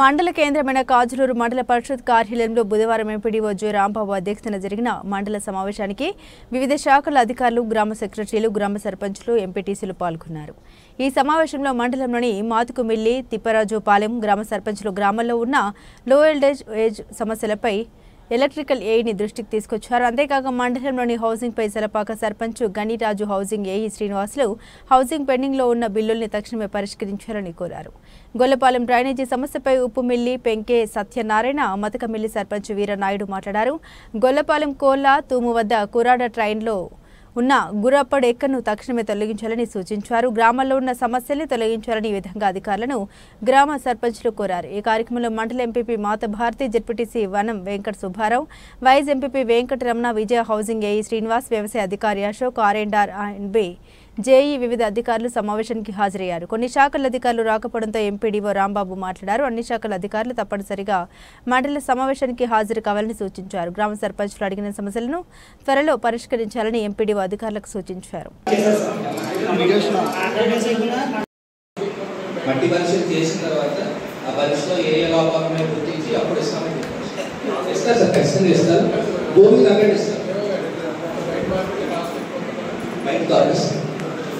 మండల కేంద్రమైన కాజులూరు మండల పరిషత్ కార్యాలయంలో బుధవారం ఎంపీడీఓ జె రాంబాబు అధ్యక్షతన జరిగిన మండల సమావేశానికి వివిధ శాఖల అధికారులు, గ్రామ సెక్రటరీలు, గ్రామ సర్పంచులు, ఎంపీటీసీలు పాల్గొన్నారు. ఈ సమావేశంలో మండలంలోని మాతుకుమిల్లి, తిప్పరాజుపాలెం గ్రామ సర్పంచులు గ్రామాల్లో ఉన్న లో ఏజ్ సమస్యలపై ఎలక్ట్రికల్ ఏఈని దృష్టికి తీసుకొచ్చారు. అంతేకాక మండలంలోని హౌసింగ్ పై Salapaka sarpanch Ganiraju, housing AE Srinivasulu housing పెండింగ్లో ఉన్న బిల్లుల్ని తక్షణమే పరిష్కరించాలని కోరారు. గొల్లపాలెం డ్రైనేజీ సమస్యపై ఉప్పుమిల్లి పెంకే సత్యనారాయణ, మతకమిల్లి సర్పంచ్ వీరనాయుడు మాట్లాడారు. గొల్లపాలెం కోళ్ల తూము వద్ద కురాడ ట్రైన్లో ఉన్న గుర్రప్పడు ఎక్కను తక్షణమే తొలగించాలని సూచించారు. గ్రామాల్లో ఉన్న సమస్యల్ని తొలగించాలని ఈ విధంగా అధికారులను గ్రామ సర్పంచులు కోరారు. ఈ కార్యక్రమంలో మండల ఎంపీపీ మాత భారతి, జెడ్పీటీసీ వనం వెంకట సుబ్బారావు, వైస్ ఎంపీపీ వెంకటరమణ, విజయ, హౌసింగ్ ఏఈ శ్రీనివాస్, వ్యవసాయ అధికారి అశోక్, R&R&B జేఈ వివిధ అధికారులు సమావేశానికి హాజరయ్యారు. కొన్ని శాఖల అధికారులు రాకపోవడంతో ఎంపీడీఓ రాంబాబు మాట్లాడారు. అన్ని శాఖల అధికారులు తప్పనిసరిగా మండల సమావేశానికి హాజరు కావాలని సూచించారు. గ్రామ సర్పంచులు అడిగిన సమస్యలను త్వరలో పరిష్కరించాలని ఎంపీడీఓ అధికారులకు సూచించారు.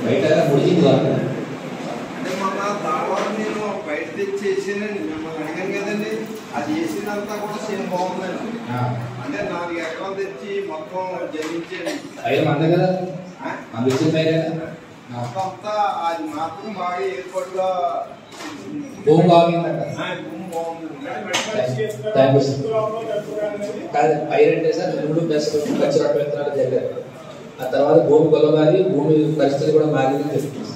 బయట ముడిచింది అంటే మన దావాలు నేను బయట తెచ్చేసానండి, మిమ్మల్ని అడిగాను కదండి. అది చేసినంతా కూడా సేమ్ బాగుందండి. అంటే 4 ఎకరాలు తెచ్చి మొత్తం జయించండి. అంతే కదా అంతా అది మాత్రం బాగా ఏర్పాటుగా భూమి బాగుందండి. పైరంటే సార్ 3 బెస్ట్ కచ్చరా విత్తనాలు జరిగారు. ఆ తర్వాత భూమి కొలవాలి, భూమి పరిస్థితి కూడా మారిందని చెప్తుంది.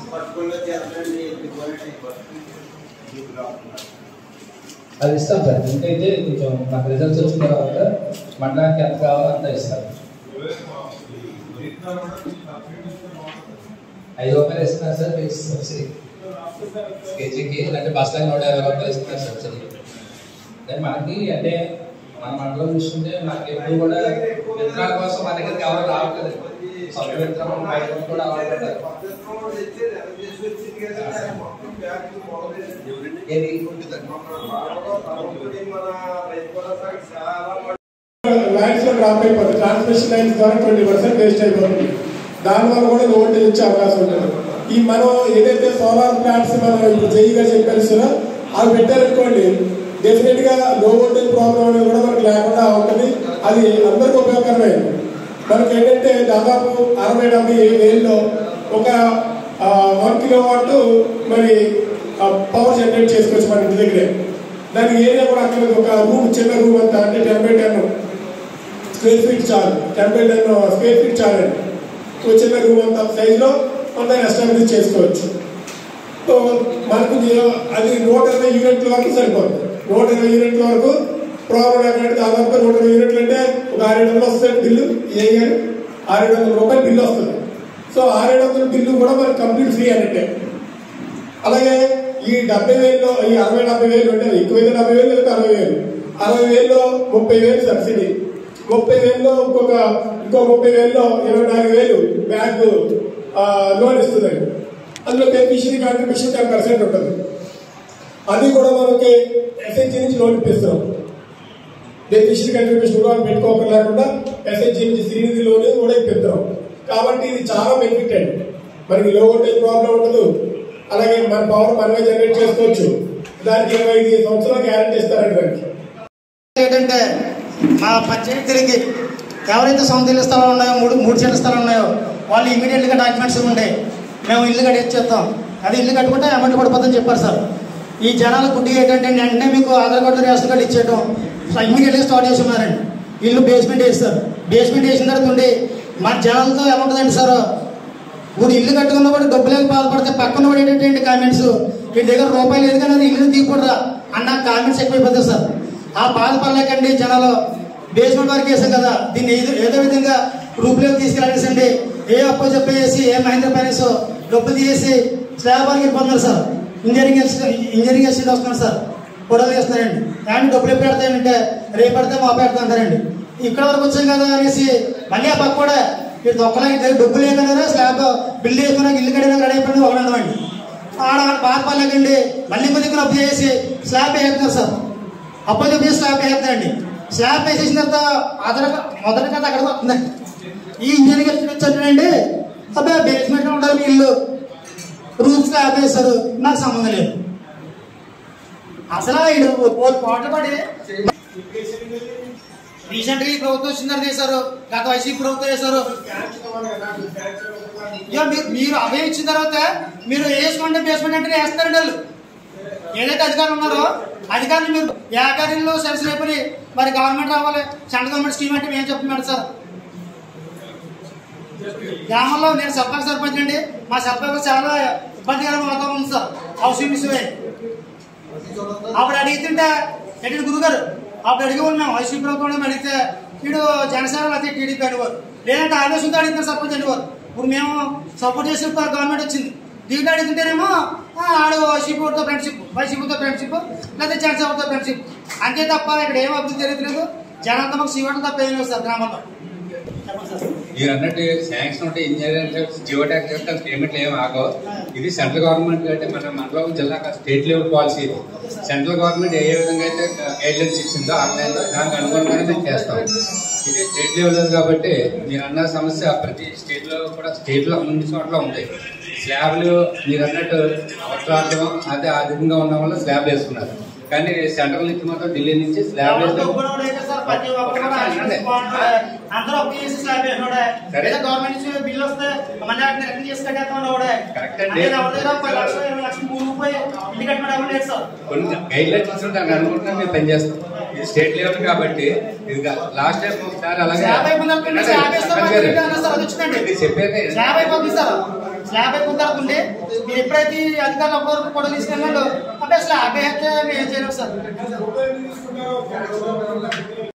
అది ఇస్తాం సార్. ఇంకైతే కొంచెం మాకు రిజల్ట్స్ వచ్చిన తర్వాత మండలానికి ఎంత కావాలో అంత ఇస్తాం. 5 రూపాయలు ఇస్తున్నారు సార్ మీకు సబ్సిడీ కేజీకి, అంటే బస్తాకి 150 రూపాయలు ఇస్తున్నారు సబ్సిడీ. మనకి అంటే మన మండలం చూసుకుంటే మనకి ఎప్పుడు కూడా విత్తనాల కోసం మన దగ్గరికి ఎవరు రావట్లేదు. సొంత విత్తనం కూడా ట్రాన్స్మిషన్ లైన్స్ ద్వారా 20% వేస్ట్ అయిపోతుంది. దానివల్ల కూడా వోల్టేజ్ వచ్చే అవకాశం ఉంటుంది. ఈ మనం ఏదైతే సోలార్ ప్లాంట్స్ మనం ఇప్పుడు జైగా చెప్పేస్తున్నారో అవి పెట్టారనుకోండి, డెఫినెట్ గా లో వోల్టేజ్ ప్రాబ్లం అనేది కూడా మనకు లేకుండా ఉంటుంది. అది అందరికీ ఉపయోగకరమైంది. మనకి ఏంటంటే దాదాపు 60-70 వేల్లో ఒక 1 కిలోవాట్ మరి పవర్ జనరేట్ చేసుకోవచ్చు మన ఇంటి దగ్గరే. దానికి ఏరియా కూడా అక్కడ ఒక రూమ్, చిన్న రూమ్ అంతా, అంటే 10x10 స్క్వేర్ ఫీట్ చాలు. 10x10 స్క్వేర్ ఫీట్ చాలండి. ఒక చిన్న రూమ్ అంతా సైజులో మనం ఎస్టాబ్లిష్ చేసుకోవచ్చు. సో మనకు అది 120 యూనిట్ల వరకు సరిపోతుంది. 120 యూనిట్ల వరకు ప్రాబ్లం లేకపోతే దాదాపు 120 యూనిట్లు అంటే ఒక 600 వస్తుంది బిల్లు. ఏ 600 రూపాయలు బిల్లు వస్తుంది. సో 600 బిల్లు కూడా మనకి కంప్లీట్ ఫ్రీ అన్నట్టే. అలాగే ఈ 70,000లో ఈ 60-70 వేలు ఉంటుంది. ఎక్కువైతే 70,000 లేదా 60,000. 60,000లో 30,000 సబ్సిడీ, 30,000లో ఇంకో 30,000లో 24,000 బ్యాంక్ లోన్ ఇస్తుందండి. అందులో బెనిఫిషియరీ కాంట్రిబ్యూషన్ 10% ఉంటుంది. అది కూడా మనకి ఎస్హెచ్జి నుంచి లోన్ ఇప్పిస్తున్నాం. బెనిఫిషియరీ కాంట్రిబ్యూషన్ కూడా పెట్టుకోవడం లేకుండా ఎస్హెచ్జి నుంచి శ్రీనిధి లోన్ కూడా ఇప్పిస్తున్నాం. కాబట్టి ఇది చాలా బెనిఫిట్ అండి. మనకి లో వోల్టేజ్ ప్రాబ్లం ఉండదు. అలాగే మన పవర్ మనమే జనరేట్ చేసుకోవచ్చు. దానికి 25 సంవత్సరాలు గ్యారెంటీ ఇస్తారండి. దానికి ఏంటంటే మా పంచాయతీలకి ఎవరైతే సొంత ఇళ్ళ స్థలాలు ఉన్నాయో, 3 సెంట్ల స్థలాలు ఉన్నాయో వాళ్ళు ఇమీడియట్గా డాక్యుమెంట్స్ ఉండే మేము ఇల్లు కట్టేస్తాం. అది ఇల్లు కట్టుకుంటే అమౌంట్ పడిపోతుందని చెప్పారు సార్. ఈ జనాల గుడ్డి ఏంటంటే వెంటనే మీకు ఆధార్ కార్డు, రేషన్ కార్డు ఇచ్చేయడం ఇమీడియట్గా స్టార్ట్ చేసి ఉన్నారండి. ఇల్లు బేస్మెంట్ వేస్తారు. బేస్మెంట్ వేసిన తర్వాత ఉండి మన జనాలతో ఎలా ఉంటుందండి సార్, ఇప్పుడు ఇల్లు కట్టుకున్నప్పుడు డబ్బులేక బాధపడితే పక్కన పడేటటువంటి కామెంట్స్, వీటి దగ్గర రూపాయలు లేదు కానీ అది ఇల్లు తీయకూడరా అన్న కామెంట్స్ ఎక్కువైపోతాయి సార్. ఆ బాధపడలేకండి జనాలు బేస్మెంట్ వరకు వేసాం కదా, దీన్ని ఏదో విధంగా రూపులోకి తీసుకెళ్ళేసండి. ఏ అప్పో చెప్పేసి ఏ మహేంద్ర ఫైనాన్స్ డబ్బులు తీసేసి స్లాబ్ వరకు వెళ్ళిపోతున్నారు సార్. ఇంజనీరింగ్ ఎస్టేట్ వస్తున్నారు సార్, గొడవలు చేస్తున్నారండి. కానీ డబ్బులు ఎప్పుడు పెడతాయంటే రేపు పెడితే మా పెడతా అంటారండి. ఇక్కడ వరకు వచ్చాం కదా అనేసి మళ్ళీ ఆ పక్క కూడా ఇది ఒక్కలా డబ్బులు లేకన్నారా స్లాబ్ బిల్లు వేసుకున్నా ఇల్లు కడినా రెడీ అయిపోయింది ఒకటి. ఆడ బాధపడలేకండి మళ్ళీ ఇంకో దగ్గర అప్పు చేసి స్లాబ్ వేస్తున్నారు సార్. అప్పు చెప్పి స్లాబ్ వేస్తారండి. స్లాబ్ వేసేసిన తర్వాత మొదటి కథ అక్కడికి వస్తుందండి. ఈ ఇంజనీర్ వచ్చాడండి, అబ్బాయి బేస్మెంట్ ఉండాలి మీ ఇల్లు, రూమ్ స్లాబ్ వేస్తారు, నాకు సంబంధం లేదు. అసలు ఇడు పాటలు పడి రీసెంట్ గా ఈ ప్రభుత్వం వచ్చిందని చేశారు, గత వైసీపీ ప్రభుత్వం చేశారు. మీరు అవే ఇచ్చిన తర్వాత మీరు వేసుకోండి బేస్మెంట్ అంటే వేస్తారండి వాళ్ళు. ఏదైతే అధికారులు ఉన్నారో అధికారులు మీరు వ్యాపారులు సెల్స్ రేపని మరి గవర్నమెంట్ రావాలి, సెంట్రల్ గవర్నమెంట్ స్కీమ్ అంటే మేము చెప్తున్నాడు సార్. గ్రామంలో నేను సర్పంచ్ అండి, మా సర్పంచ్ చాలా ఇబ్బందికరమైన వాతావరణం ఉంది సార్. హౌసింగ్ ఇష్యూ అప్పుడు అడిగితుంటే ఎటు గురుగారు అప్పుడు అడిగేవాళ్ళు మేము వైసీపీ ప్రభుత్వం అడిగితే వీడు జనసేన అయితే టీడీపీ అనేవారు, లేదంటే ఆవేశంతో అడిగితే సర్పంచ్ అనేవారు. ఇప్పుడు మేము సపోర్ట్ చేసిన గవర్నమెంట్ వచ్చింది, దీంట్లో అడుగుతుంటేనేమో ఆడు వైసీపీతో ఫ్రెండ్షిప్, వైసీపీతో ఫ్రెండ్షిప్, లేదా జనసేనతో ఫ్రెండ్షిప్, అంతే తప్ప ఇక్కడ ఏం అభివృద్ధి జరుగుతుంది. జనాలతో మాకు సీవడం తప్ప ఏం లేదు సార్ గ్రామంలో. మీరు అన్నట్టు శాంక్షన్ ఉంటే ఇంజనీరింగ్ జియో ట్యాక్స్ పేమెంట్లు ఏమి ఆగవు. ఇది సెంట్రల్ గవర్నమెంట్ అంటే మన మండలం జిల్లా స్టేట్ లెవెల్ పాలసీ. ఇది సెంట్రల్ గవర్నమెంట్ ఏ విధంగా అయితే గైడ్ లైన్స్ ఇచ్చిందో దానికి అనుగుణంగానే మేము చేస్తాం. ఇది స్టేట్ లెవెల్ కాబట్టి మీరు అన్న సమస్య ప్రతి స్టేట్లో అన్ని చోట్ల ఉంది. స్లాబ్లు మీరు అన్నట్టు అవసరార్థం అదే ఆర్థికంగా ఉన్న వల్ల స్లాబ్ వేసుకున్నారు, కానీ సెంట్రల్ నుంచి మాత్రం ఢిల్లీ నుంచి స్లాబ్ కొన్ని గైడ్ లైన్స్ ఇచ్చిన దాన్ని అనుకుంటున్నా మేము పనిచేస్తాం. ఇది స్టేట్ లెవెల్ కాబట్టి ఇది లాస్ట్ టైం ఒకసారి అలాగే చెప్పేది స్లాబ్ అయిపోతుంది. మీరు ఎప్పుడైతే అధికారులు కూడా తీసుకెళ్ళాలో అప్పుడు స్లాబ్ అయితే మేము ఏం చేయలేము సార్.